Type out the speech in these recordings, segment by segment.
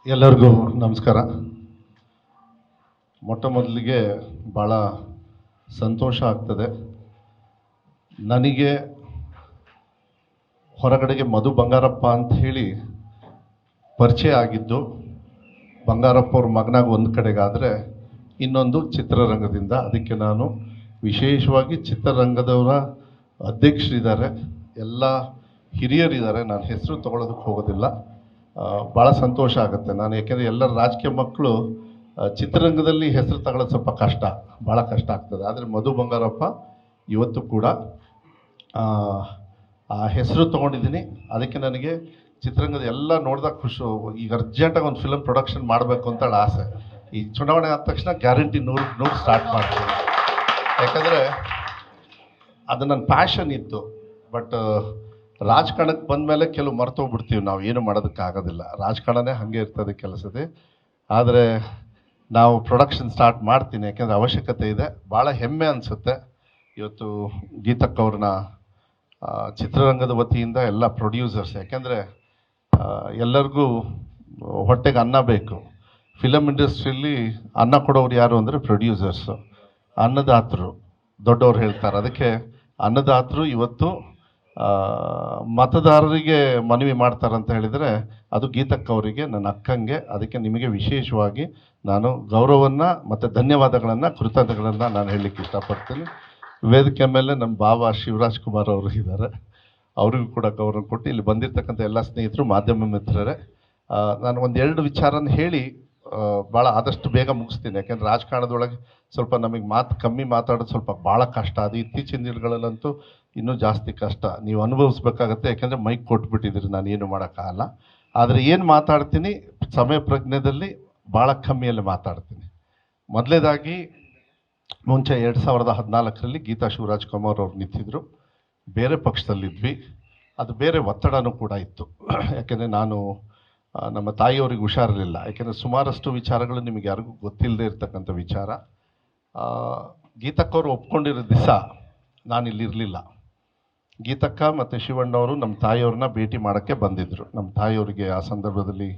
ಎಲ್ಲರಿಗೂ ನಮಸ್ಕಾರ. ಮೊಟ್ಟ ಮೊದಲಿಗೆ ಭಾಳ ಸಂತೋಷ ಆಗ್ತದೆ. ನನಗೆ ಹೊರಗಡೆಗೆ ಮಧು ಬಂಗಾರಪ್ಪ ಅಂತ ಹೇಳಿ ಪರಿಚಯ ಆಗಿದ್ದು ಬಂಗಾರಪ್ಪ ಅವ್ರ ಮಗನಾಗ ಒಂದು ಕಡೆಗಾದರೆ ಇನ್ನೊಂದು ಚಿತ್ರರಂಗದಿಂದ. ಅದಕ್ಕೆ ನಾನು ವಿಶೇಷವಾಗಿ ಚಿತ್ರರಂಗದವರ ಅಧ್ಯಕ್ಷರಿದ್ದಾರೆ, ಎಲ್ಲ ಹಿರಿಯರಿದ್ದಾರೆ, ನಾನು ಹೆಸರು ತಗೊಳ್ಳೋದಕ್ಕೆ ಹೋಗೋದಿಲ್ಲ. ಭಾಳ ಸಂತೋಷ ಆಗುತ್ತೆ. ನಾನು ಯಾಕೆಂದರೆ ಎಲ್ಲ ರಾಜಕೀಯ ಮಕ್ಕಳು ಚಿತ್ರರಂಗದಲ್ಲಿ ಹೆಸರು ತಗೊಳ್ಳೋದು ಸ್ವಲ್ಪ ಕಷ್ಟ, ಭಾಳ ಕಷ್ಟ ಆಗ್ತದೆ. ಆದರೆ ಮಧು ಬಂಗಾರಪ್ಪ ಇವತ್ತು ಕೂಡ ಆ ಹೆಸರು ತೊಗೊಂಡಿದ್ದೀನಿ. ಅದಕ್ಕೆ ನನಗೆ ಚಿತ್ರರಂಗದ ಎಲ್ಲ ನೋಡಿದಾಗ ಖುಷಿ. ಈಗ ಅರ್ಜೆಂಟಾಗಿ ಒಂದು ಫಿಲಮ್ ಪ್ರೊಡಕ್ಷನ್ ಮಾಡಬೇಕು ಅಂತ ಆಸೆ. ಈ ಚುನಾವಣೆ ಆದ ತಕ್ಷಣ ಗ್ಯಾರಂಟಿ 100 ಸ್ಟಾರ್ಟ್ ಮಾಡ್ತೀನಿ. ಯಾಕಂದರೆ ಅದು ನನ್ನ ಪ್ಯಾಷನ್ ಇತ್ತು. ಬಟ್ ರಾಜಕಾರಣಕ್ಕೆ ಬಂದ ಮೇಲೆ ಕೆಲವು ಮರ್ತೋಗ್ಬಿಡ್ತೀವಿ, ನಾವು ಏನು ಮಾಡೋದಕ್ಕಾಗೋದಿಲ್ಲ. ರಾಜಕಾರಣನೇ ಹಾಗೆ ಇರ್ತದೆ ಕೆಲಸದೇ. ಆದರೆ ನಾವು ಪ್ರೊಡಕ್ಷನ್ ಸ್ಟಾರ್ಟ್ ಮಾಡ್ತೀನಿ, ಯಾಕೆಂದರೆ ಅವಶ್ಯಕತೆ ಇದೆ. ಭಾಳ ಹೆಮ್ಮೆ ಅನಿಸುತ್ತೆ ಇವತ್ತು ಗೀತಕ್ಕವ್ರನ್ನ ಚಿತ್ರರಂಗದ ವತಿಯಿಂದ ಎಲ್ಲ ಪ್ರೊಡ್ಯೂಸರ್ಸ್, ಯಾಕೆಂದರೆ ಎಲ್ಲರಿಗೂ ಹೊಟ್ಟೆಗೆ ಅನ್ನ ಬೇಕು. ಫಿಲಮ್ ಇಂಡಸ್ಟ್ರಿಯಲ್ಲಿ ಅನ್ನ ಕೊಡೋರು ಯಾರು ಅಂದರೆ ಪ್ರೊಡ್ಯೂಸರ್ಸು, ಅನ್ನದಾತರು ದೊಡ್ಡವ್ರು ಹೇಳ್ತಾರೆ. ಅದಕ್ಕೆ ಅನ್ನದಾತರು ಇವತ್ತು ಮತದಾರರಿಗೆ ಮನವಿ ಮಾಡ್ತಾರಂತ ಹೇಳಿದರೆ ಅದು ಗೀತಕ್ಕವರಿಗೆ, ನನ್ನ ಅಕ್ಕಂಗೆ. ಅದಕ್ಕೆ ನಿಮಗೆ ವಿಶೇಷವಾಗಿ ನಾನು ಗೌರವವನ್ನು ಮತ್ತು ಧನ್ಯವಾದಗಳನ್ನು, ಕೃತಜ್ಞತೆಗಳನ್ನು ನಾನು ಹೇಳಲಿಕ್ಕೆ ಇಷ್ಟಪಡ್ತೀನಿ. ವೇದಿಕೆ ಮೇಲೆ ನಮ್ಮ ಬಾಬಾ ಶಿವರಾಜ್ ಕುಮಾರ್ ಅವರು ಇದ್ದಾರೆ, ಅವರಿಗೂ ಕೂಡ ಗೌರವ ಕೊಟ್ಟು ಇಲ್ಲಿ ಬಂದಿರತಕ್ಕಂಥ ಎಲ್ಲ ಸ್ನೇಹಿತರು, ಮಾಧ್ಯಮ ಮಿತ್ರರೇ, ನಾನು ಒಂದೆರಡು ವಿಚಾರನ ಹೇಳಿ ಭಾಳ ಆದಷ್ಟು ಬೇಗ ಮುಗಿಸ್ತೀನಿ. ಯಾಕೆಂದರೆ ರಾಜಕಾರಣದೊಳಗೆ ಸ್ವಲ್ಪ ನಮಗೆ ಕಮ್ಮಿ ಮಾತಾಡೋದು ಸ್ವಲ್ಪ ಭಾಳ ಕಷ್ಟ. ಅದು ಇತ್ತೀಚಿನ ದಿನಗಳಲ್ಲಂತೂ ಇನ್ನೂ ಜಾಸ್ತಿ ಕಷ್ಟ, ನೀವು ಅನುಭವಿಸ್ಬೇಕಾಗತ್ತೆ. ಯಾಕೆಂದರೆ ಮೈಕ್ ಕೊಟ್ಬಿಟ್ಟಿದ್ದೀರಿ, ನಾನು ಏನು ಮಾಡೋಕ್ಕಾಗಲ್ಲ. ಆದರೆ ಏನು ಮಾತಾಡ್ತೀನಿ ಸಮಯ ಪ್ರಜ್ಞೆಯಲ್ಲಿ ಭಾಳ ಕಮ್ಮಿಯಲ್ಲಿ ಮಾತಾಡ್ತೀನಿ. ಮೊದಲೇದಾಗಿ ಮುಂಚೆ 2014ರಲ್ಲಿ ಗೀತಾ ಶಿವರಾಜ್ ಕುಮಾರ್ ಅವ್ರು ನಿಂತಿದ್ರು, ಬೇರೆ ಪಕ್ಷದಲ್ಲಿದ್ವಿ. ಅದು ಬೇರೆ ಒತ್ತಡನೂ ಕೂಡ ಇತ್ತು. ಯಾಕೆಂದರೆ ನಾನು ನಮ್ಮ ತಾಯಿಯವ್ರಿಗೆ ಹುಷಾರಿರಲಿಲ್ಲ. ಯಾಕೆಂದರೆ ಸುಮಾರಷ್ಟು ವಿಚಾರಗಳು ನಿಮಗೆ ಯಾರಿಗೂ ಗೊತ್ತಿಲ್ಲದೆ ಇರ್ತಕ್ಕಂಥ ವಿಚಾರ. ಗೀತಕ್ಕವರು ಒಪ್ಕೊಂಡಿರೋ ದಿವಸ ನಾನಿಲ್ಲಿರಲಿಲ್ಲ. ಗೀತಕ್ಕ ಮತ್ತು ಶಿವಣ್ಣವರು ನಮ್ಮ ತಾಯಿಯವ್ರನ್ನ ಭೇಟಿ ಮಾಡೋಕ್ಕೆ ಬಂದಿದ್ದರು. ನಮ್ಮ ತಾಯಿಯವರಿಗೆ ಆ ಸಂದರ್ಭದಲ್ಲಿ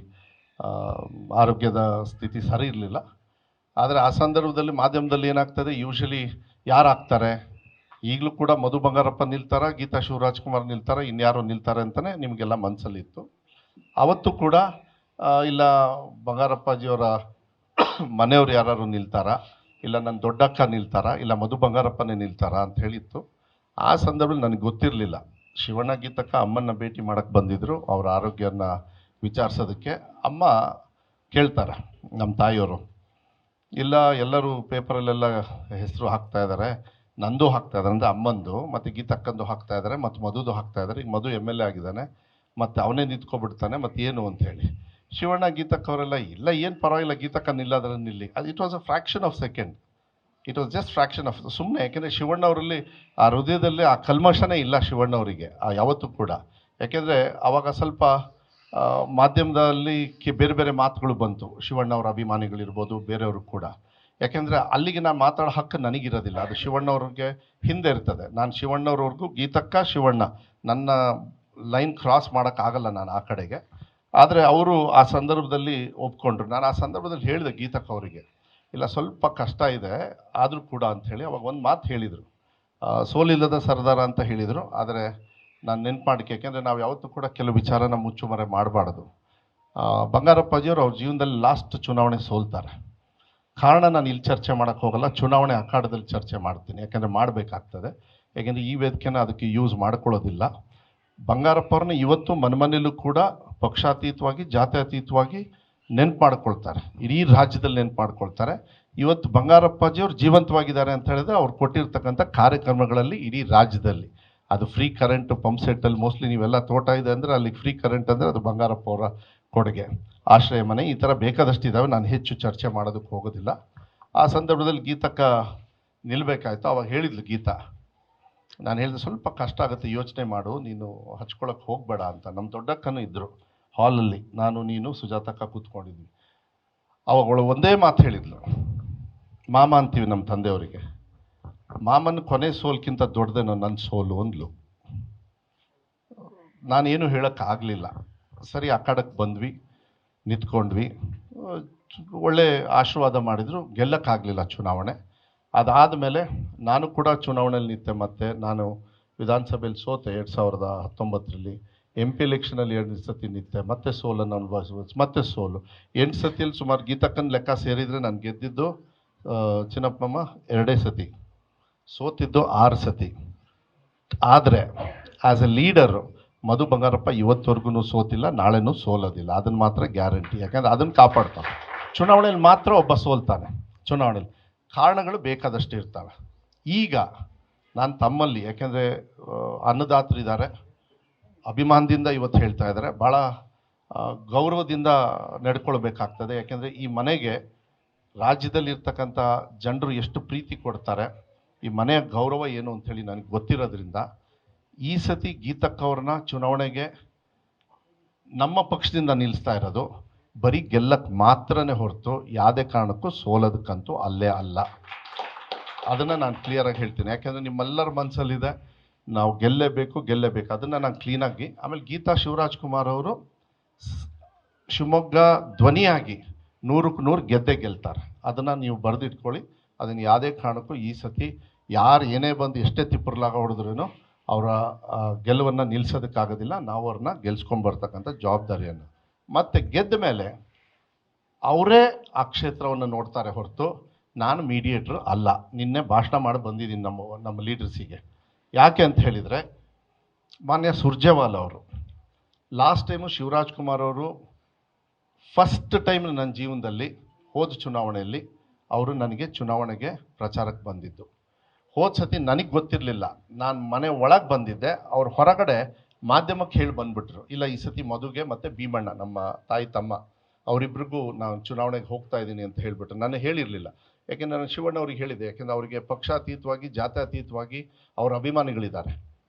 ಆರೋಗ್ಯದ ಸ್ಥಿತಿ ಸರಿ ಇರಲಿಲ್ಲ. ಆದರೆ ಆ ಸಂದರ್ಭದಲ್ಲಿ ಮಾಧ್ಯಮದಲ್ಲಿ ಏನಾಗ್ತದೆ, ಯೂಶಲಿ ಯಾರು ಆಗ್ತಾರೆ, ಈಗಲೂ ಕೂಡ ಮಧು ಬಂಗಾರಪ್ಪ ನಿಲ್ತಾರ, ಗೀತಾ ಶಿವರಾಜ್ ಕುಮಾರ್ ನಿಲ್ತಾರೆ, ಇನ್ಯಾರೋ ನಿಲ್ತಾರೆ ಅಂತಲೇ ನಿಮಗೆಲ್ಲ ಮನಸ್ಸಲ್ಲಿತ್ತು. ಅವತ್ತು ಕೂಡ ಇಲ್ಲ ಬಂಗಾರಪ್ಪಾಜಿಯವರ ಮನೆಯವ್ರು ಯಾರು ನಿಲ್ತಾರ, ಇಲ್ಲ ನನ್ನ ದೊಡ್ಡಕ್ಕ ನಿಲ್ತಾರ, ಇಲ್ಲ ಮಧು ಬಂಗಾರಪ್ಪನೇ ನಿಲ್ತಾರ ಅಂತ ಹೇಳಿತ್ತು. ಆ ಸಂದರ್ಭದಲ್ಲಿ ನನಗೆ ಗೊತ್ತಿರಲಿಲ್ಲ. ಶಿವಣ್ಣ ಗೀತಕ್ಕ ಅಮ್ಮನ ಭೇಟಿ ಮಾಡೋಕ್ಕೆ ಬಂದಿದ್ದರು, ಅವ್ರ ಆರೋಗ್ಯನ ವಿಚಾರಿಸೋದಕ್ಕೆ. ಅಮ್ಮ ಕೇಳ್ತಾರೆ ನಮ್ಮ ತಾಯಿಯವರು, ಇಲ್ಲ ಎಲ್ಲರೂ ಪೇಪರಲ್ಲೆಲ್ಲ ಹೆಸರು ಹಾಕ್ತಾ ಇದ್ದಾರೆ, ನಂದು ಹಾಕ್ತಾ ಇದ್ದಾರೆ ಅಂದರೆ ಅಮ್ಮಂದು, ಮತ್ತು ಗೀತಕ್ಕಂದು ಹಾಕ್ತಾ ಇದ್ದಾರೆ, ಮತ್ತು ಮಧುದು ಹಾಕ್ತಾ ಇದ್ದಾರೆ. ಈಗ ಮಧು MLA ಆಗಿದ್ದಾನೆ, ಮತ್ತು ಅವನೇ ನಿಂತ್ಕೊಬಿಡ್ತಾನೆ, ಮತ್ತು ಏನು ಅಂಥೇಳಿ. ಶಿವಣ್ಣ ಗೀತಕ್ಕವರೆಲ್ಲ ಇಲ್ಲ ಏನು ಪರವಾಗಿಲ್ಲ, ಗೀತಕ್ಕ ನಿಲ್ಲೋದ್ರೆ ನಿಲ್ಲಿ. ಅದು it was a fraction of second, it was just fraction of ಸುಮ್ಮನೆ. ಯಾಕೆಂದರೆ ಶಿವಣ್ಣವರಲ್ಲಿ ಆ ಹೃದಯದಲ್ಲಿ ಆ ಕಲ್ಮಶನೇ ಇಲ್ಲ ಶಿವಣ್ಣವರಿಗೆ ಯಾವತ್ತೂ ಕೂಡ. ಯಾಕೆಂದರೆ ಆವಾಗ ಸ್ವಲ್ಪ ಮಾಧ್ಯಮದಲ್ಲಿ ಬೇರೆ ಬೇರೆ ಮಾತುಗಳು ಬಂತು, ಶಿವಣ್ಣವ್ರ ಅಭಿಮಾನಿಗಳಿರ್ಬೋದು, ಬೇರೆಯವರು ಕೂಡ. ಯಾಕೆಂದರೆ ಅಲ್ಲಿಗೆ ನಾನು ಮಾತಾಡೋ ಹಕ್ಕು ನನಗಿರೋದಿಲ್ಲ, ಅದು ಶಿವಣ್ಣವ್ರಿಗೆ ಹಿಂದೆ ಇರ್ತದೆ. ನಾನು ಶಿವಣ್ಣವ್ರವ್ರಿಗೂ ಗೀತಕ್ಕ ಶಿವಣ್ಣ ನನ್ನ ಲೈನ್ ಕ್ರಾಸ್ ಮಾಡೋಕ್ಕಾಗಲ್ಲ ನಾನು ಆ ಕಡೆಗೆ. ಆದರೆ ಅವರು ಆ ಸಂದರ್ಭದಲ್ಲಿ ಒಪ್ಕೊಂಡ್ರು. ನಾನು ಆ ಸಂದರ್ಭದಲ್ಲಿ ಹೇಳಿದೆ ಗೀತಕ್ಕ ಅವರಿಗೆ, ಇಲ್ಲ ಸ್ವಲ್ಪ ಕಷ್ಟ ಇದೆ ಆದರೂ ಕೂಡ ಅಂಥೇಳಿ. ಅವಾಗ ಒಂದು ಮಾತು ಹೇಳಿದರು, ಸೋಲಿಲ್ಲದ ಸರ್ದಾರ ಅಂತ ಹೇಳಿದರು. ಆದರೆ ನಾನು ನೆನ್ಪು ಮಾಡಿಕೆ, ಯಾಕೆಂದರೆ ನಾವು ಯಾವತ್ತೂ ಕೂಡ ಕೆಲವು ವಿಚಾರನ ಮುಚ್ಚುಮರೆ ಮಾಡಬಾರ್ದು. ಬಂಗಾರಪ್ಪಾಜಿಯವರು ಅವ್ರ ಜೀವನದಲ್ಲಿ ಲಾಸ್ಟ್ ಚುನಾವಣೆ ಸೋಲ್ತಾರೆ. ಕಾರಣ ನಾನು ಇಲ್ಲಿ ಚರ್ಚೆ ಮಾಡೋಕ್ಕೆ ಹೋಗಲ್ಲ, ಚುನಾವಣೆ ಅಖಾಡದಲ್ಲಿ ಚರ್ಚೆ ಮಾಡ್ತೀನಿ. ಯಾಕೆಂದರೆ ಮಾಡಬೇಕಾಗ್ತದೆ, ಯಾಕೆಂದರೆ ಈ ವೇದಿಕೆನ ಅದಕ್ಕೆ ಯೂಸ್ ಮಾಡ್ಕೊಳ್ಳೋದಿಲ್ಲ. ಬಂಗಾರಪ್ಪ ಅವ್ರನ್ನ ಇವತ್ತು ಮನೆಯಲ್ಲೂ ಕೂಡ ಪಕ್ಷಾತೀತವಾಗಿ, ಜಾತ್ಯತೀತವಾಗಿ ನೆನ್ಪು ಮಾಡ್ಕೊಳ್ತಾರೆ, ಇಡೀ ರಾಜ್ಯದಲ್ಲಿ ನೆನ್ಪು ಮಾಡ್ಕೊಳ್ತಾರೆ. ಇವತ್ತು ಬಂಗಾರಪ್ಪಾಜಿಯವರು ಜೀವಂತವಾಗಿದ್ದಾರೆ ಅಂತ ಹೇಳಿದ್ರೆ ಅವ್ರು ಕೊಟ್ಟಿರ್ತಕ್ಕಂಥ ಕಾರ್ಯಕ್ರಮಗಳಲ್ಲಿ ಇಡೀ ರಾಜ್ಯದಲ್ಲಿ, ಅದು ಫ್ರೀ ಕರೆಂಟ್ ಪಂಪ್ ಸೆಟ್ಟಲ್ಲಿ ಮೋಸ್ಟ್ಲಿ ನೀವೆಲ್ಲ ತೋಟ ಇದೆ ಅಂದರೆ ಅಲ್ಲಿಗೆ ಫ್ರೀ ಕರೆಂಟ್ ಅಂದರೆ ಅದು ಬಂಗಾರಪ್ಪ ಅವರ ಕೊಡುಗೆ. ಆಶ್ರಯ ಮನೆ ಈ ಥರ ಬೇಕಾದಷ್ಟು ಇದ್ದಾವೆ, ನಾನು ಹೆಚ್ಚು ಚರ್ಚೆ ಮಾಡೋದಕ್ಕೆ ಹೋಗೋದಿಲ್ಲ. ಆ ಸಂದರ್ಭದಲ್ಲಿ ಗೀತಕ್ಕ ನಿಲ್ಲಬೇಕಾಯ್ತು. ಅವಾಗ ಹೇಳಿದ್ಲು ಗೀತಾ, ನಾನು ಹೇಳಿದೆ ಸ್ವಲ್ಪ ಕಷ್ಟ ಆಗುತ್ತೆ, ಯೋಚನೆ ಮಾಡು, ನೀನು ಹಚ್ಕೊಳಕ್ಕೆ ಹೋಗಬೇಡ ಅಂತ. ನಮ್ಮ ದೊಡ್ಡಕ್ಕನೂ ಇದ್ದರು ಹಾಲಲ್ಲಿ, ನಾನು ನೀನು ಸುಜಾತಕ್ಕ ಕೂತ್ಕೊಂಡಿದ್ವಿ. ಅವಾಗಳು ಒಂದೇ ಮಾತು ಹೇಳಿದ್ಲು, ಮಾಮ ಅಂತೀವಿ ನಮ್ಮ ತಂದೆಯವರಿಗೆ, ಮಾಮನ ಕೊನೆ ಸೋಲ್ಕಿಂತ ದೊಡ್ಡದೇನೋ ನನ್ನ ಸೋಲು ಅಂದ್ಲು. ನಾನೇನು ಹೇಳೋಕ್ಕಾಗಲಿಲ್ಲ. ಸರಿ, ಆ ಕಡೆಗೆ ಬಂದ್ವಿ. ನಿಂತ್ಕೊಂಡ್ವಿ. ಒಳ್ಳೆ ಆಶೀರ್ವಾದ ಮಾಡಿದರು, ಗೆಲ್ಲಕ್ಕಾಗಲಿಲ್ಲ ಚುನಾವಣೆ. ಅದಾದ ಮೇಲೆ ನಾನು ಕೂಡ ಚುನಾವಣೆಯಲ್ಲಿ ನಿಂತೆ. ಮತ್ತು ನಾನು ವಿಧಾನಸಭೆಯಲ್ಲಿ ಸೋತೆ 2019ರಲ್ಲಿ. ಎಂ ಪಿ ಎಲೆಕ್ಷನಲ್ಲಿ 2 ಸತಿ ನಿಂತೆ, ಮತ್ತೆ ಸೋಲನ್ನು ಅನುಭವಿಸಿ ಮತ್ತೆ ಸೋಲು. 8 ಸತಿಯಲ್ಲಿ ಸುಮಾರು ಗೀತಕ್ಕನ ಲೆಕ್ಕ ಸೇರಿದರೆ ನಾನು ಗೆದ್ದಿದ್ದು ಚಿನ್ನಪ್ಪಮ್ಮ 2 ಸತಿ, ಸೋತಿದ್ದು 6 ಸತಿ. ಆದರೆ as A leader Madhu Bangarappa ಇವತ್ತವರೆಗೂ ಸೋತಿಲ್ಲ, ನಾಳೆನೂ ಸೋಲೋದಿಲ್ಲ. ಅದನ್ನು ಮಾತ್ರ ಗ್ಯಾರಂಟಿ. ಯಾಕಂದರೆ ಅದನ್ನು ಕಾಪಾಡ್ತಾನೆ. ಚುನಾವಣೆಯಲ್ಲಿ ಮಾತ್ರ ಒಬ್ಬ ಸೋಲ್ತಾನೆ. ಚುನಾವಣೆಯಲ್ಲಿ ಕಾರಣಗಳು ಬೇಕಾದಷ್ಟು ಇರ್ತವೆ. ಈಗ ನಾನು ತಮ್ಮಲ್ಲಿ, ಯಾಕೆಂದರೆ ಅನ್ನದಾತರಿದ್ದಾರೆ, ಅಭಿಮಾನದಿಂದ ಇವತ್ತು ಹೇಳ್ತಾ ಇದ್ದಾರೆ, ಭಾಳ ಗೌರವದಿಂದ ನಡ್ಕೊಳ್ಬೇಕಾಗ್ತದೆ. ಯಾಕೆಂದರೆ ಈ ಮನೆಗೆ ರಾಜ್ಯದಲ್ಲಿರ್ತಕ್ಕಂಥ ಜನರು ಎಷ್ಟು ಪ್ರೀತಿ ಕೊಡ್ತಾರೆ, ಈ ಮನೆಯ ಗೌರವ ಏನು ಅಂಥೇಳಿ ನನಗೆ ಗೊತ್ತಿರೋದ್ರಿಂದ ಈ ಸತಿ ಗೀತಕ್ಕವ್ರನ್ನ ಚುನಾವಣೆಗೆ ನಮ್ಮ ಪಕ್ಷದಿಂದ ನಿಲ್ಲಿಸ್ತಾ ಇರೋದು ಬರೀ ಗೆಲ್ಲಕ್ಕೆ ಮಾತ್ರನೇ ಹೊರತು ಯಾವುದೇ ಕಾರಣಕ್ಕೂ ಸೋಲೋದಕ್ಕಂತೂ ಅಲ್ಲೇ ಅಲ್ಲ. ಅದನ್ನು ನಾನು ಕ್ಲಿಯರಾಗಿ ಹೇಳ್ತೀನಿ. ಯಾಕೆಂದರೆ ನಿಮ್ಮೆಲ್ಲರ ಮನಸ್ಸಲ್ಲಿದೆ ನಾವು ಗೆಲ್ಲೇಬೇಕು. ಅದನ್ನು ನಾನು ಕ್ಲೀನಾಗಿ. ಆಮೇಲೆ ಗೀತಾ ಶಿವರಾಜ್ಕುಮಾರ್ ಅವರು ಶಿವಮೊಗ್ಗ ಧ್ವನಿಯಾಗಿ 100ಕ್ಕೆ 100 ಗೆಲ್ತಾರೆ. ಅದನ್ನು ನೀವು ಬರೆದಿಟ್ಕೊಳ್ಳಿ. ಅದನ್ನು ಯಾವುದೇ ಕಾರಣಕ್ಕೂ ಈ ಸತಿ ಯಾರು ಏನೇ ಬಂದು ಎಷ್ಟೇ ತಿಪ್ಪರ್ಲಾಗ ಹೊಡೆದ್ರೂ ಅವರ ಗೆಲುವನ್ನು ನಿಲ್ಲಿಸೋದಕ್ಕಾಗೋದಿಲ್ಲ. ನಾವು ಅವ್ರನ್ನ ಗೆಲ್ಸ್ಕೊಂಬರ್ತಕ್ಕಂಥ ಜವಾಬ್ದಾರಿಯನ್ನು. ಮತ್ತು ಗೆದ್ದ ಮೇಲೆ ಅವರೇ ಆ ಕ್ಷೇತ್ರವನ್ನು ನೋಡ್ತಾರೆ ಹೊರತು ನಾನು ಮೀಡಿಯೇಟ್ರ್ ಅಲ್ಲ. ನಿನ್ನೆ ಭಾಷಣ ಮಾಡಿ ಬಂದಿದ್ದೀನಿ ನಮ್ಮ ಲೀಡರ್ಸಿಗೆ. ಯಾಕೆ ಅಂತ ಹೇಳಿದರೆ, ಮಾನ್ಯ ಸುರ್ಜೇವಾಲಾ ಅವರು ಲಾಸ್ಟ್ ಟೈಮು ಶಿವರಾಜ್ಕುಮಾರ್ ಅವರು ಫಸ್ಟ್ ಟೈಮ್ ನನ್ನ ಜೀವನದಲ್ಲಿ ಹೋದ ಚುನಾವಣೆಯಲ್ಲಿ ಅವರು ನನಗೆ ಚುನಾವಣೆಗೆ ಪ್ರಚಾರಕ್ಕೆ ಬಂದಿದ್ದು. ಹೋದ ಸತಿ ನನಗೆ ಗೊತ್ತಿರಲಿಲ್ಲ. ನಾನು ಮನೆ ಒಳಗೆ ಬಂದಿದ್ದೆ, ಅವ್ರು ಹೊರಗಡೆ ಮಾಧ್ಯಮಕ್ಕೆ ಹೇಳಿ ಬಂದುಬಿಟ್ರು, ಇಲ್ಲ ಈ ಸತಿ ಮಧುಗೆ ಮತ್ತು ಭೀಮಣ್ಣ ನಮ್ಮ ತಾಯಿ ತಮ್ಮ ಅವರಿಬ್ರಿಗೂ ನಾನು ಚುನಾವಣೆಗೆ ಹೋಗ್ತಾ ಇದ್ದೀನಿ ಅಂತ ಹೇಳಿಬಿಟ್ರು. ನಾನು ಹೇಳಿರಲಿಲ್ಲ. ಯಾಕೆಂದರೆ ನಾನು ಶಿವಣ್ಣ ಅವ್ರಿಗೆ ಹೇಳಿದೆ. ಯಾಕೆಂದರೆ ಅವರಿಗೆ ಪಕ್ಷಾತೀತವಾಗಿ ಜಾತ್ಯತೀತವಾಗಿ ಅವರ ಅಭಿಮಾನಿಗಳಿದ್ದಾರೆ.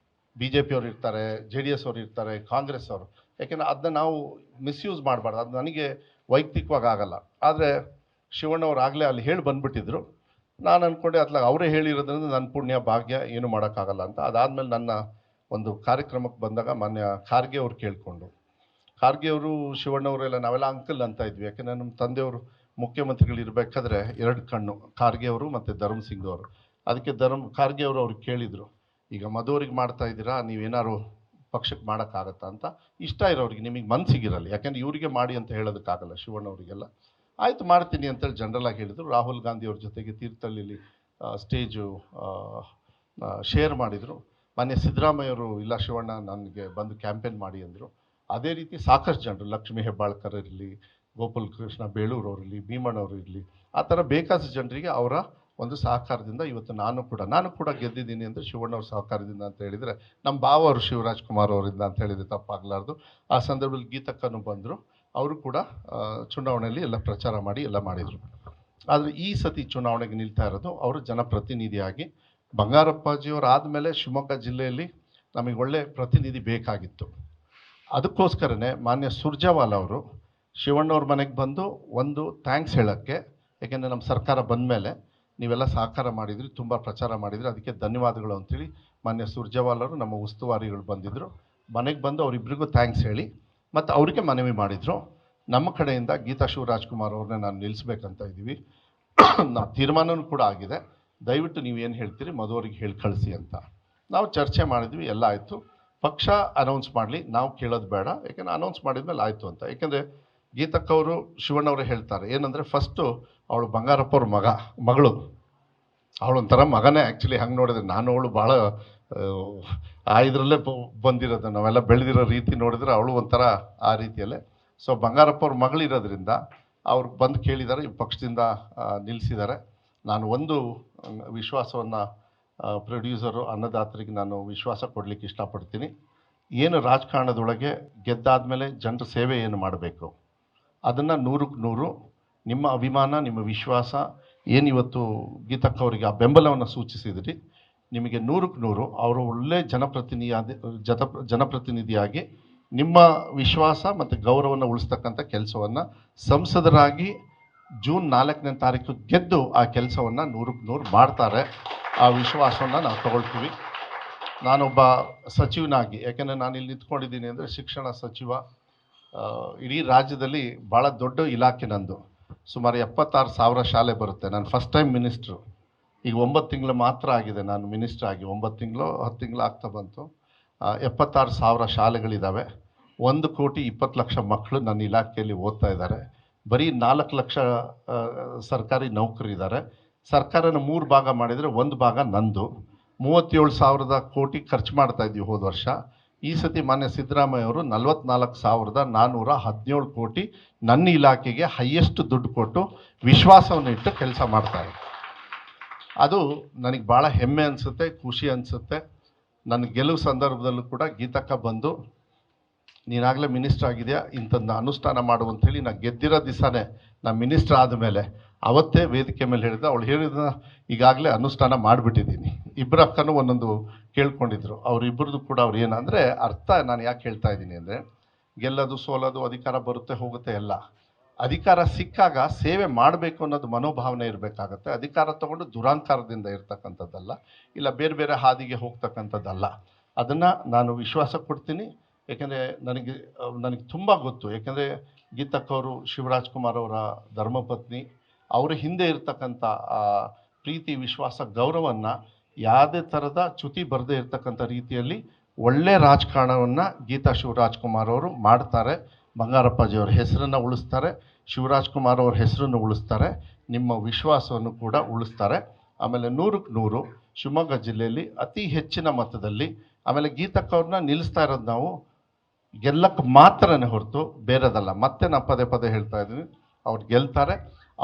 BJP ಅವರು ಇರ್ತಾರೆ, JDS ಅವರು ಇರ್ತಾರೆ, ಕಾಂಗ್ರೆಸ್ ಅವರು. ಯಾಕೆಂದರೆ ಅದನ್ನ ನಾವು ಮಿಸ್ಯೂಸ್ ಮಾಡಬಾರ್ದು. ಅದು ನನಗೆ ವೈಯಕ್ತಿಕವಾಗಿ ಆಗಲ್ಲ. ಆದರೆ ಶಿವಣ್ಣವ್ರು ಆಗಲೇ ಅಲ್ಲಿ ಹೇಳಿ ಬಂದುಬಿಟ್ಟಿದ್ರು. ನಾನು ಅಂದ್ಕೊಂಡೆ ಅತ್ಲಾಗ ಅವರೇ ಹೇಳಿರೋದ್ರಿಂದ ನನ್ನ ಪುಣ್ಯ ಭಾಗ್ಯ ಏನು ಮಾಡೋಕ್ಕಾಗಲ್ಲ ಅಂತ. ಅದಾದಮೇಲೆ ನನ್ನ ಒಂದು ಕಾರ್ಯಕ್ರಮಕ್ಕೆ ಬಂದಾಗ ಮಾನ್ಯ ಖಾರ್ಗೆ ಅವ್ರು ಕೇಳಿಕೊಂಡು, ಖಾರ್ಗೆ ಅವರು ಶಿವಣ್ಣವರೆಲ್ಲ ನಾವೆಲ್ಲ ಅಂಕಲ್ ಅಂತ ಇದ್ವಿ. ಯಾಕೆಂದರೆ ನಮ್ಮ ತಂದೆಯವರು ಮುಖ್ಯಮಂತ್ರಿಗಳು ಇರಬೇಕಾದ್ರೆ 2 ಕಣ್ಣು, ಖಾರ್ಗೆ ಅವರು ಮತ್ತು ಧರ್ಮ್ ಸಿಂಗ್ ಅವರು. ಅದಕ್ಕೆ ಖಾರ್ಗೆ ಅವರು ಅವ್ರಿಗೆ ಕೇಳಿದರು, ಈಗ ಮಧುವ್ರಿಗೆ ಮಾಡ್ತಾ ಇದ್ದೀರಾ, ನೀವೇನಾದ್ರು ಪಕ್ಷಕ್ಕೆ ಮಾಡೋಕ್ಕಾಗತ್ತಾ ಅಂತ. ಇಷ್ಟ ಇರೋರಿಗೆ, ನಿಮಗೆ ಮನಸ್ಸಿಗಿರಲ್ಲ. ಯಾಕೆಂದರೆ ಇವರಿಗೆ ಮಾಡಿ ಅಂತ ಹೇಳೋದಕ್ಕಾಗಲ್ಲ ಶಿವಣ್ಣವರಿಗೆಲ್ಲ. ಆಯಿತು ಮಾಡ್ತೀನಿ ಅಂತೇಳಿ ಜನರಲಾಗಿ ಹೇಳಿದರು. ರಾಹುಲ್ ಗಾಂಧಿ ಅವ್ರ ಜೊತೆಗೆ ತೀರ್ಥಹಳ್ಳಿಲಿ ಸ್ಟೇಜು ಶೇರ್ ಮಾಡಿದರು. ಮಾನ್ಯ ಸಿದ್ದರಾಮಯ್ಯವರು ಇಲ್ಲ ಶಿವಣ್ಣ ನನಗೆ ಬಂದು ಕ್ಯಾಂಪೇನ್ ಮಾಡಿ ಅಂದರು. ಅದೇ ರೀತಿ ಸಾಕಷ್ಟು ಜನರು, ಲಕ್ಷ್ಮೀ ಹೆಬ್ಬಾಳ್ಕರ್ ಇರಲಿ, ಗೋಪಾಲ್ ಕೃಷ್ಣ ಬೇಳೂರವ್ರು ಇರಲಿ, ಭೀಮಣ್ಣವರು ಇರಲಿ, ಆ ಥರ ಬೇಕಾದಷ್ಟು ಜನರಿಗೆ ಅವರ ಒಂದು ಸಹಕಾರದಿಂದ ಇವತ್ತು ನಾನು ಕೂಡ ಗೆದ್ದಿದ್ದೀನಿ ಅಂದರೆ ಶಿವಣ್ಣವ್ರ ಸಹಕಾರದಿಂದ ಅಂತ ಹೇಳಿದರೆ, ನಮ್ಮ ಭಾವ ಅವರು ಶಿವರಾಜ್ಕುಮಾರ್ ಅವರಿಂದ ಅಂತ ಹೇಳಿದರೆ ತಪ್ಪಾಗಲಾರ್ದು. ಆ ಸಂದರ್ಭದಲ್ಲಿ ಗೀತಕ್ಕನು ಬಂದರು. ಅವರು ಕೂಡ ಚುನಾವಣೆಯಲ್ಲಿ ಎಲ್ಲ ಪ್ರಚಾರ ಮಾಡಿ ಎಲ್ಲ ಮಾಡಿದರು. ಆದರೆ ಈ ಸತಿ ಚುನಾವಣೆಗೆ ನಿಲ್ತಾ ಇರೋದು ಅವರು ಜನಪ್ರತಿನಿಧಿಯಾಗಿ. ಬಂಗಾರಪ್ಪಾಜಿಯವರು ಆದಮೇಲೆ ಶಿವಮೊಗ್ಗ ಜಿಲ್ಲೆಯಲ್ಲಿ ನಮಗೆ ಒಳ್ಳೆ ಪ್ರತಿನಿಧಿ ಬೇಕಾಗಿತ್ತು. ಅದಕ್ಕೋಸ್ಕರನೇ ಮಾನ್ಯ ಸುರ್ಜೇವಾಲಾ ಅವರು ಶಿವಣ್ಣವ್ರ ಮನೆಗೆ ಬಂದು ಒಂದು ಥ್ಯಾಂಕ್ಸ್ ಹೇಳೋಕ್ಕೆ, ಏಕೆಂದರೆ ನಮ್ಮ ಸರ್ಕಾರ ಬಂದ ಮೇಲೆ ನೀವೆಲ್ಲ ಸಹಕಾರ ಮಾಡಿದ್ರಿ, ತುಂಬ ಪ್ರಚಾರ ಮಾಡಿದ್ರಿ, ಅದಕ್ಕೆ ಧನ್ಯವಾದಗಳು ಅಂಥೇಳಿ ಮಾನ್ಯ ಸುರ್ಜೇವಾಲಾ ಅವರು ನಮ್ಮ ಉಸ್ತುವಾರಿಗಳು ಬಂದಿದ್ದರು. ಮನೆಗೆ ಬಂದು ಅವರಿಬ್ಬರಿಗೂ ಥ್ಯಾಂಕ್ಸ್ ಹೇಳಿ ಮತ್ತು ಅವರಿಗೆ ಮನವಿ ಮಾಡಿದರು. ನಮ್ಮ ಕಡೆಯಿಂದ ಗೀತಾ ಶಿವರಾಜ್ಕುಮಾರ್ ಅವ್ರನ್ನ ನಾನು ನಿಲ್ಲಿಸ್ಬೇಕಂತ ಇದ್ದೀವಿ. ನಾವು ತೀರ್ಮಾನವೂ ಕೂಡ ಆಗಿದೆ. ದಯವಿಟ್ಟು ನೀವೇನು ಹೇಳ್ತೀರಿ ಮಧುವರಿಗೆ ಹೇಳಿ ಕಳಿಸಿ ಅಂತ ನಾವು ಚರ್ಚೆ ಮಾಡಿದ್ವಿ. ಎಲ್ಲ ಆಯಿತು. ಪಕ್ಷ ಅನೌನ್ಸ್ ಮಾಡಲಿ, ನಾವು ಕೇಳೋದು ಬೇಡ. ಯಾಕೆಂದರೆ ಅನೌನ್ಸ್ ಮಾಡಿದ್ಮೇಲೆ ಆಯಿತು ಅಂತ. ಯಾಕೆಂದರೆ ಗೀತಕ್ಕವರು ಶಿವಣ್ಣವರೇ ಹೇಳ್ತಾರೆ ಏನಂದರೆ, ಫಸ್ಟು ಅವಳು ಬಂಗಾರಪ್ಪ ಅವ್ರ ಮಗಳು, ಅವಳೊಂಥರ ಮಗನೇ ಆ್ಯಕ್ಚುಲಿ. ಹಂಗೆ ನೋಡಿದ್ರೆ ನಾನು ಅವಳು ಭಾಳ ಇದರಲ್ಲೇ ಬಂದಿರೋದು, ನಾವೆಲ್ಲ ಬೆಳೆದಿರೋ ರೀತಿ ನೋಡಿದ್ರೆ ಅವಳು ಒಂಥರ ಆ ರೀತಿಯಲ್ಲೇ. ಸೊ ಬಂಗಾರಪ್ಪ ಅವ್ರ ಮಗಳಿರೋದ್ರಿಂದ ಅವ್ರು ಬಂದು ಕೇಳಿದ್ದಾರೆ, ಈ ಪಕ್ಷದಿಂದ ನಿಲ್ಲಿಸಿದ್ದಾರೆ. ನಾನು ಒಂದು ವಿಶ್ವಾಸವನ್ನು ಪ್ರೊಡ್ಯೂಸರು ಅನ್ನದಾತರಿಗೆ ನಾನು ವಿಶ್ವಾಸ ಕೊಡಲಿಕ್ಕೆ ಇಷ್ಟಪಡ್ತೀನಿ. ಏನು ರಾಜಕಾರಣದೊಳಗೆ ಗೆದ್ದಾದಮೇಲೆ ಜನರ ಸೇವೆ ಏನು ಮಾಡಬೇಕು ಅದನ್ನು 100ಕ್ಕೆ 100 ನಿಮ್ಮ ಅಭಿಮಾನ, ನಿಮ್ಮ ವಿಶ್ವಾಸ ಏನಿವತ್ತು ಗೀತಕ್ಕವರಿಗೆ ಆ ಬೆಂಬಲವನ್ನು ಸೂಚಿಸಿದ್ರಿ, ನಿಮಗೆ 100ಕ್ಕೆ 100 ಅವರು ಒಳ್ಳೆ ಜನಪ್ರತಿನಿಧಿಯಾಗಿ ನಿಮ್ಮ ವಿಶ್ವಾಸ ಮತ್ತು ಗೌರವವನ್ನು ಉಳಿಸ್ತಕ್ಕಂಥ ಕೆಲಸವನ್ನು ಸಂಸದರಾಗಿ ಜೂನ್ 4ನೇ ತಾರೀಕು ಗೆದ್ದು ಆ ಕೆಲಸವನ್ನು 100ಕ್ಕೆ 100 ಮಾಡ್ತಾರೆ. ಆ ವಿಶ್ವಾಸವನ್ನು ನಾವು ತಗೊಳ್ತೀವಿ. ನಾನೊಬ್ಬ ಸಚಿವನಾಗಿ, ಯಾಕೆಂದರೆ ನಾನು ಇಲ್ಲಿ ನಿಂತ್ಕೊಂಡಿದ್ದೀನಿ ಅಂದರೆ ಶಿಕ್ಷಣ ಸಚಿವ, ಇಡೀ ರಾಜ್ಯದಲ್ಲಿ ಭಾಳ ದೊಡ್ಡ ಇಲಾಖೆ ನಂದು. ಸುಮಾರು 76,000 ಶಾಲೆ ಬರುತ್ತೆ. ನಾನು ಫಸ್ಟ್ ಟೈಮ್ ಮಿನಿಸ್ಟ್ರು. ಈಗ 9 ತಿಂಗಳು ಮಾತ್ರ ಆಗಿದೆ ನಾನು ಮಿನಿಸ್ಟ್ರ್ ಆಗಿ. 9 ತಿಂಗಳು 10 ತಿಂಗಳು ಆಗ್ತಾ ಬಂತು. 76,000 ಶಾಲೆಗಳಿದ್ದಾವೆ. 1,20,00,000 ಮಕ್ಕಳು ನನ್ನ ಇಲಾಖೆಯಲ್ಲಿ ಓದ್ತಾ ಇದ್ದಾರೆ. ಬರೀ 4 ಲಕ್ಷ ಸರ್ಕಾರಿ ನೌಕರಿದ್ದಾರೆ. ಸರ್ಕಾರನ 3 ಭಾಗ ಮಾಡಿದರೆ 1 ಭಾಗ ನಂದು. 37,000 ಕೋಟಿ ಖರ್ಚು ಮಾಡ್ತಾ ಇದ್ವಿ ಹೋದ ವರ್ಷ. ಈ ಸತಿ ಮಾನ್ಯ ಸಿದ್ದರಾಮಯ್ಯ ಅವರು 44,417 ಕೋಟಿ ನನ್ನ ಇಲಾಖೆಗೆ ಹೈಯೆಸ್ಟ್ ದುಡ್ಡು ಕೊಟ್ಟು ವಿಶ್ವಾಸವನ್ನು ಇಟ್ಟು ಕೆಲಸ ಮಾಡ್ತಾರೆ. ಅದು ನನಗೆ ಭಾಳ ಹೆಮ್ಮೆ ಅನಿಸುತ್ತೆ, ಖುಷಿ ಅನಿಸುತ್ತೆ. ನನ್ನ ಗೆಲುವು ಸಂದರ್ಭದಲ್ಲೂ ಕೂಡ ಗೀತಕ್ಕ ಬಂದು ನೀನಾಗಲೇ ಮಿನಿಸ್ಟ್ರ್ ಆಗಿದೆಯಾ, ಇಂಥದ್ದನ್ನ ಅನುಷ್ಠಾನ ಮಾಡು ಅಂಥೇಳಿ ನಾನು ಗೆದ್ದಿರೋ ದಿವಸನೇ ನಾನು ಮಿನಿಸ್ಟ್ರ್ ಆದಮೇಲೆ ಅವತ್ತೇ ವೇದಿಕೆ ಮೇಲೆ ಹೇಳಿದ. ಅವಳು ಹೇಳಿದ ಈಗಾಗಲೇ ಅನುಷ್ಠಾನ ಮಾಡಿಬಿಟ್ಟಿದ್ದೀನಿ. ಇಬ್ಬರ ಅಕ್ಕನೂ ಒಂದೊಂದು ಕೇಳ್ಕೊಂಡಿದ್ರು. ಅವರಿಬ್ಬರದು ಕೂಡ ಅವ್ರು ಏನಂದರೆ ಅರ್ಥ ನಾನು ಯಾಕೆ ಹೇಳ್ತಾ ಇದ್ದೀನಿ ಅಂದರೆ, ಗೆಲ್ಲೋದು ಸೋಲೋದು ಅಧಿಕಾರ ಬರುತ್ತೆ ಹೋಗುತ್ತೆ ಎಲ್ಲ. ಅಧಿಕಾರ ಸಿಕ್ಕಾಗ ಸೇವೆ ಮಾಡಬೇಕು ಅನ್ನೋದು ಮನೋಭಾವನೆ ಇರಬೇಕಾಗತ್ತೆ. ಅಧಿಕಾರ ತಗೊಂಡು ದುರಾಂಕಾರದಿಂದ ಇರ್ತಕ್ಕಂಥದ್ದಲ್ಲ, ಇಲ್ಲ ಬೇರೆ ಬೇರೆ ಹಾದಿಗೆ ಹೋಗ್ತಕ್ಕಂಥದ್ದಲ್ಲ. ಅದನ್ನು ನಾನು ವಿಶ್ವಾಸ ಕೊಡ್ತೀನಿ. ಏಕೆಂದರೆ ನನಗೆ ತುಂಬ ಗೊತ್ತು. ಏಕೆಂದರೆ ಗೀತಕ್ಕವರು ಶಿವರಾಜ್ ಕುಮಾರ್ ಅವರ ಧರ್ಮಪತ್ನಿ. ಅವರ ಹಿಂದೆ ಇರ್ತಕ್ಕಂಥ ಪ್ರೀತಿ, ವಿಶ್ವಾಸ, ಗೌರವವನ್ನು ಯಾವುದೇ ಥರದ ಚ್ಯುತಿ ಬರದೇ ಇರ್ತಕ್ಕಂಥ ರೀತಿಯಲ್ಲಿ ಒಳ್ಳೆ ರಾಜಕಾರಣವನ್ನು ಗೀತಾ ಶಿವರಾಜ್ ಕುಮಾರ್ ಅವರು ಮಾಡ್ತಾರೆ. ಬಂಗಾರಪ್ಪಾಜಿಯವರ ಹೆಸರನ್ನು ಉಳಿಸ್ತಾರೆ, ಶಿವರಾಜ್ ಕುಮಾರ್ ಅವ್ರ ಹೆಸರನ್ನು ಉಳಿಸ್ತಾರೆ, ನಿಮ್ಮ ವಿಶ್ವಾಸವನ್ನು ಕೂಡ ಉಳಿಸ್ತಾರೆ. ಆಮೇಲೆ 100ಕ್ಕೆ 100 ಶಿವಮೊಗ್ಗ ಜಿಲ್ಲೆಯಲ್ಲಿ ಅತಿ ಹೆಚ್ಚಿನ ಮತದಲ್ಲಿ. ಆಮೇಲೆ ಗೀತಕ್ಕವ್ರನ್ನ ನಿಲ್ಲಿಸ್ತಾ ಇರೋದು ನಾವು ಗೆಲ್ಲಕ್ಕೆ ಮಾತ್ರನೇ ಹೊರತು ಬೇರೆದಲ್ಲ. ಮತ್ತೆ ನಾನು ಪದೇ ಪದೇ ಹೇಳ್ತಾ ಇದ್ದೀನಿ, ಅವ್ರು ಗೆಲ್ತಾರೆ.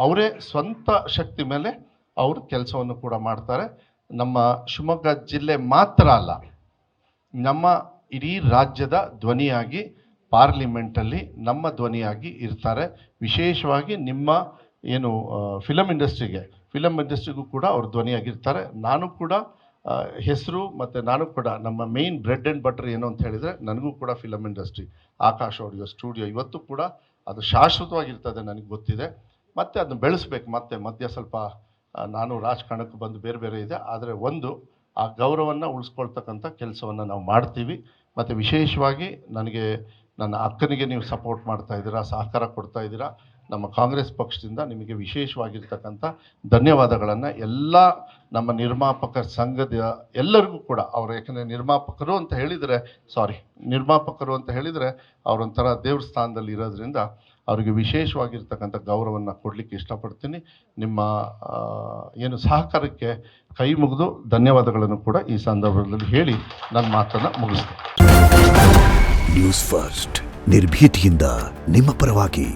ಅವರೇ ಸ್ವಂತ ಶಕ್ತಿ ಮೇಲೆ ಅವರು ಕೆಲಸವನ್ನು ಕೂಡ ಮಾಡ್ತಾರೆ. ನಮ್ಮ ಶಿವಮೊಗ್ಗ ಜಿಲ್ಲೆ ಮಾತ್ರ ಅಲ್ಲ, ನಮ್ಮ ಇಡೀ ರಾಜ್ಯದ ಧ್ವನಿಯಾಗಿ ಪಾರ್ಲಿಮೆಂಟಲ್ಲಿ ನಮ್ಮ ಧ್ವನಿಯಾಗಿ ಇರ್ತಾರೆ. ವಿಶೇಷವಾಗಿ ನಿಮ್ಮ ಏನು ಫಿಲಮ್ ಇಂಡಸ್ಟ್ರಿಗೂ ಕೂಡ ಅವ್ರ ಧ್ವನಿಯಾಗಿರ್ತಾರೆ. ನಾನು ಕೂಡ ಹೆಸರು ಮತ್ತು ನಾನು ಕೂಡ ನಮ್ಮ ಮೇಯ್ನ್ ಬ್ರೆಡ್ ಆ್ಯಂಡ್ ಬಟರ್ ಏನು ಅಂತ ಹೇಳಿದರೆ, ನನಗೂ ಕೂಡ film industry, Akash audio studio ಇವತ್ತು ಕೂಡ ಅದು ಶಾಶ್ವತವಾಗಿರ್ತದೆ ನನಗೆ ಗೊತ್ತಿದೆ. ಮತ್ತು ಅದನ್ನು ಬೆಳೆಸ್ಬೇಕು. ಮತ್ತೆ ಮಧ್ಯ ಸ್ವಲ್ಪ ನಾನು ರಾಜಕಾರಣಕ್ಕೆ ಬಂದು ಬೇರೆ ಬೇರೆ ಇದೆ. ಆದರೆ ಆ ಗೌರವವನ್ನು ಉಳಿಸ್ಕೊಳ್ತಕ್ಕಂಥ ಕೆಲಸವನ್ನು ನಾವು ಮಾಡ್ತೀವಿ. ಮತ್ತು ವಿಶೇಷವಾಗಿ ನನ್ನ ಅಕ್ಕನಿಗೆ ನೀವು ಸಪೋರ್ಟ್ ಮಾಡ್ತಾ ಇದ್ದೀರಾ, ಸಹಕಾರ ಕೊಡ್ತಾ ಇದ್ದೀರಾ. ನಮ್ಮ ಕಾಂಗ್ರೆಸ್ ಪಕ್ಷದಿಂದ ನಿಮಗೆ ವಿಶೇಷವಾಗಿರ್ತಕ್ಕಂಥ ಧನ್ಯವಾದಗಳನ್ನು ಎಲ್ಲ ನಮ್ಮ ನಿರ್ಮಾಪಕರ ಸಂಘದ ಎಲ್ಲರಿಗೂ ಕೂಡ. ಅವರು ಯಾಕಂದರೆ ನಿರ್ಮಾಪಕರು ಅಂತ ಹೇಳಿದರೆ ಅವರೊಂಥರ ದೇವ್ರ ಸ್ಥಾನದಲ್ಲಿ ಇರೋದ್ರಿಂದ ಅವರಿಗೆ ವಿಶೇಷವಾಗಿರ್ತಕ್ಕಂಥ ಗೌರವವನ್ನು ಕೊಡಲಿಕ್ಕೆ ಇಷ್ಟಪಡ್ತೀನಿ. ನಿಮ್ಮ ಏನು ಸಹಕಾರಕ್ಕೆ ಕೈ ಮುಗಿದು ಧನ್ಯವಾದಗಳನ್ನು ಕೂಡ ಈ ಸಂದರ್ಭದಲ್ಲಿ ಹೇಳಿ ನನ್ನ ಮಾತನ್ನು ಮುಗಿಸ್ತೇನೆ. ನ್ಯೂಸ್ ಫಸ್ಟ್, ನಿರ್ಭೀತಿಯಿಂದ ನಿಮ್ಮ ಪರವಾಗಿ.